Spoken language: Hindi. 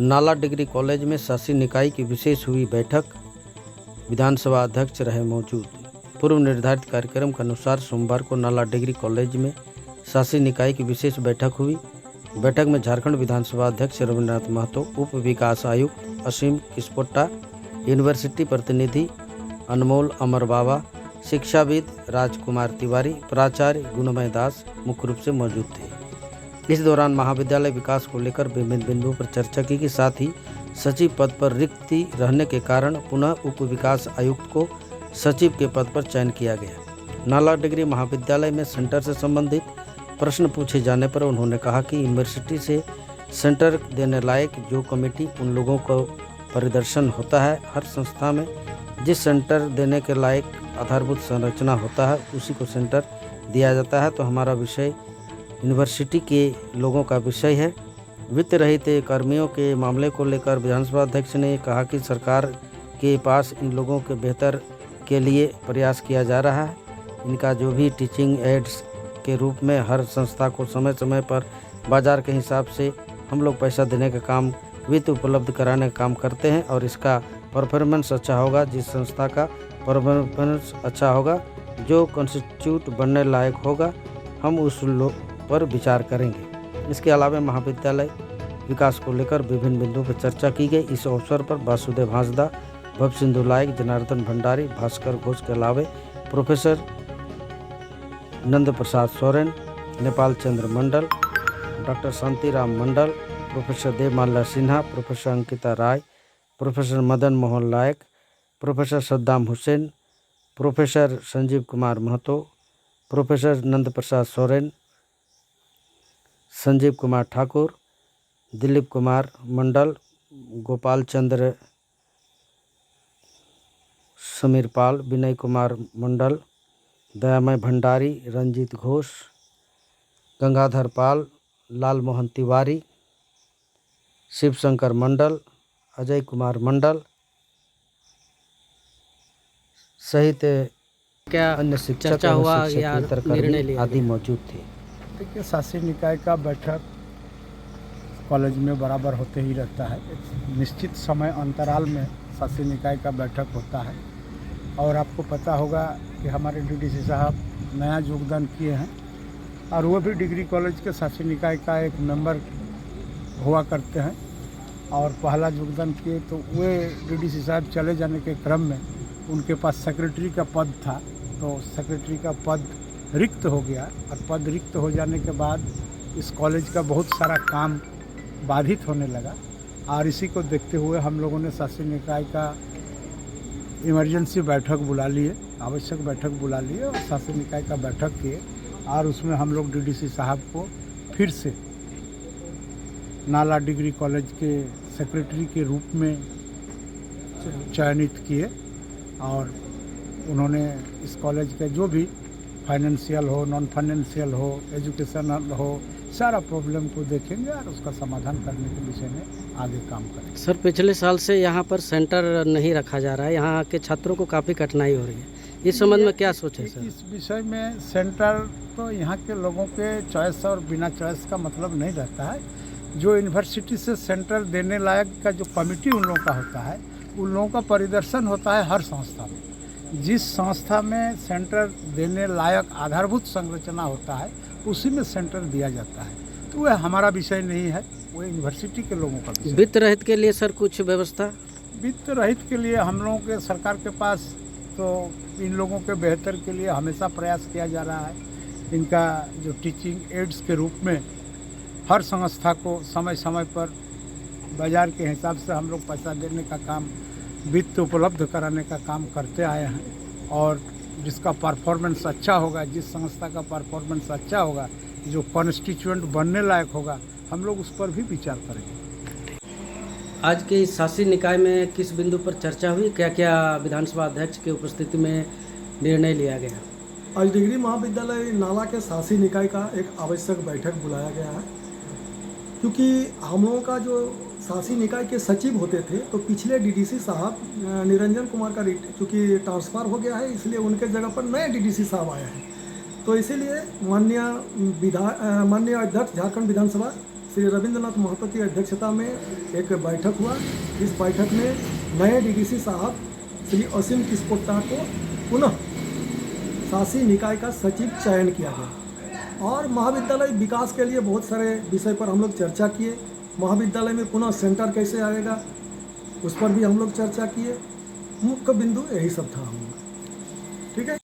नाला डिग्री कॉलेज में शासी निकाय की विशेष हुई बैठक। विधानसभा अध्यक्ष रहे मौजूद। पूर्व निर्धारित कार्यक्रम के अनुसार सोमवार को नाला डिग्री कॉलेज में शासी निकाय की विशेष बैठक हुई। बैठक में झारखंड विधानसभा अध्यक्ष रविन्द्रनाथ महतो, उप विकास आयुक्त असीम किस्पोट्टा, यूनिवर्सिटी प्रतिनिधि अनमोल अमर बाबा, शिक्षाविद राजकुमार तिवारी, प्राचार्य गुणमय दास मुख्य रूप से मौजूद थे। इस दौरान महाविद्यालय विकास को लेकर विभिन्न बिंदुओं पर चर्चा की गई। साथ ही सचिव पद पर रिक्ति रहने के कारण पुनः उप विकास आयुक्त को सचिव के पद पर चयन किया गया। नाला डिग्री महाविद्यालय में सेंटर से संबंधित प्रश्न पूछे जाने पर उन्होंने कहा कि यूनिवर्सिटी से सेंटर देने लायक जो कमेटी उन लोगों को परिदर्शन होता है, हर संस्था में जिस सेंटर देने के लायक आधारभूत संरचना होता है उसी को सेंटर दिया जाता है। तो हमारा विषय यूनिवर्सिटी के लोगों का विषय है। वित्त रहित कर्मियों के मामले को लेकर विधानसभा अध्यक्ष ने कहा कि सरकार के पास इन लोगों के बेहतर के लिए प्रयास किया जा रहा है। इनका जो भी टीचिंग एड्स के रूप में हर संस्था को समय समय पर बाजार के हिसाब से हम लोग पैसा देने का काम, वित्त उपलब्ध कराने का काम करते हैं और इसका परफॉर्मेंस अच्छा होगा। जिस संस्था का परफॉर्मेंस अच्छा होगा, जो कॉन्स्टिट्यूट बनने लायक होगा, हम उस पर विचार करेंगे। इसके अलावा महाविद्यालय विकास को लेकर विभिन्न बिंदुओं पर चर्चा की गई। इस अवसर पर वासुदेव हांसदा, भव सिंधु लायक, जनार्दन भंडारी, भास्कर घोष के अलावे professor Nand Prasad Soren, Nepal Chandra Mandal, doctor Shantiram Mandal, professor Debmala Sinha, professor Ankita Rai, professor Madan Mohan Layak, professor Saddam Hussain, professor Sanjeev Kumar Mahato, professor Nand Prasad Soren, Sanjeev Kumar Thakur, Dilip Kumar Mandal, Gopal Chandra Sameer Pal, Vinay Kumar Mandal, Dayamay Bhandari, Ranjit Ghosh, Gangadhar Pal, Lal Mohan Tiwari, Shivshankar Mandal, Ajay Kumar Mandal सहित क्या अन्य शिक्षक हुआ या निर्णय लिया आदि मौजूद थे। देखिए, शासी निकाय का बैठक कॉलेज में बराबर होते ही रहता है। एक निश्चित समय अंतराल में शासी निकाय का बैठक होता है और आपको पता होगा कि हमारे डीडीसी साहब नया योगदान किए हैं और वो भी डिग्री कॉलेज के शासी निकाय का एक मेंबर हुआ करते हैं और पहला योगदान किए तो वे डीडीसी साहब चले जाने के क्रम में उनके पास सेक्रेटरी का पद था, तो सेक्रेटरी का पद रिक्त हो गया और पद रिक्त हो जाने के बाद इस कॉलेज का बहुत सारा काम बाधित होने लगा और इसी को देखते हुए हम लोगों ने शासी निकाय का इमरजेंसी बैठक बुला लिए, आवश्यक बैठक बुला लिए और शासी निकाय का बैठक किए और उसमें हम लोग डीडीसी साहब को फिर से नाला डिग्री कॉलेज के सेक्रेटरी के रूप में चयनित किए और उन्होंने इस कॉलेज के जो भी फाइनेंशियल हो, नॉन फाइनेंशियल हो, एजुकेशनल हो, सारा प्रॉब्लम को देखेंगे और उसका समाधान करने के विषय में आगे काम करेंगे। सर, पिछले साल से यहाँ पर सेंटर नहीं रखा जा रहा है, यहाँ के छात्रों को काफ़ी कठिनाई हो रही है। इस संबंध में क्या सोचे सर? इस विषय में सेंटर तो यहाँ के लोगों के चॉइस और बिना चॉइस का मतलब नहीं रहता है। जो यूनिवर्सिटी से सेंटर देने लायक का जो कमिटी उन लोगों का होता है, उन लोगों का परिदर्शन होता है हर संस्था में। जिस संस्था में सेंटर देने लायक आधारभूत संरचना होता है उसी में सेंटर दिया जाता है। तो वह हमारा विषय नहीं है, वो यूनिवर्सिटी के लोगों का विषय। वित्त रहित के लिए सर कुछ व्यवस्था? वित्त रहित के लिए हम लोगों के सरकार के पास तो इन लोगों के बेहतर के लिए हमेशा प्रयास किया जा रहा है। इनका जो टीचिंग एड्स के रूप में हर संस्था को समय समय पर बाजार के हिसाब से हम लोग पैसा देने का काम, वित्त उपलब्ध कराने का काम करते आए हैं और जिसका परफॉर्मेंस अच्छा होगा, जिस संस्था का परफॉर्मेंस अच्छा होगा, जो कॉन्स्टिट्यूएंट बनने लायक होगा, हम लोग उस पर भी विचार करेंगे। आज के इस शासी निकाय में किस बिंदु पर चर्चा हुई, क्या क्या विधानसभा अध्यक्ष की उपस्थिति में निर्णय लिया गया? आज डिग्री महाविद्यालय नाला के शासी निकाय का एक आवश्यक बैठक बुलाया गया है, क्योंकि हम लोगों का जो शासी निकाय के सचिव होते थे तो पिछले डीडीसी साहब निरंजन कुमार का क्योंकि ट्रांसफ़र हो गया है, इसलिए उनके जगह पर नए डीडीसी साहब आए हैं। तो इसीलिए माननीय अध्यक्ष झारखंड विधानसभा श्री रविंद्रनाथ महतो की अध्यक्षता में एक बैठक हुआ। इस बैठक में नए डीडीसी साहब श्री असीम किस्पोट्टा को पुनः शासी निकाय का सचिव चयन किया गया और महाविद्यालय विकास के लिए बहुत सारे विषय पर हम लोग चर्चा किए। महाविद्यालय में पुनः सेंटर कैसे आएगा उस पर भी हम लोग चर्चा किए। मुख्य बिंदु यही सब था हम लोग। ठीक है।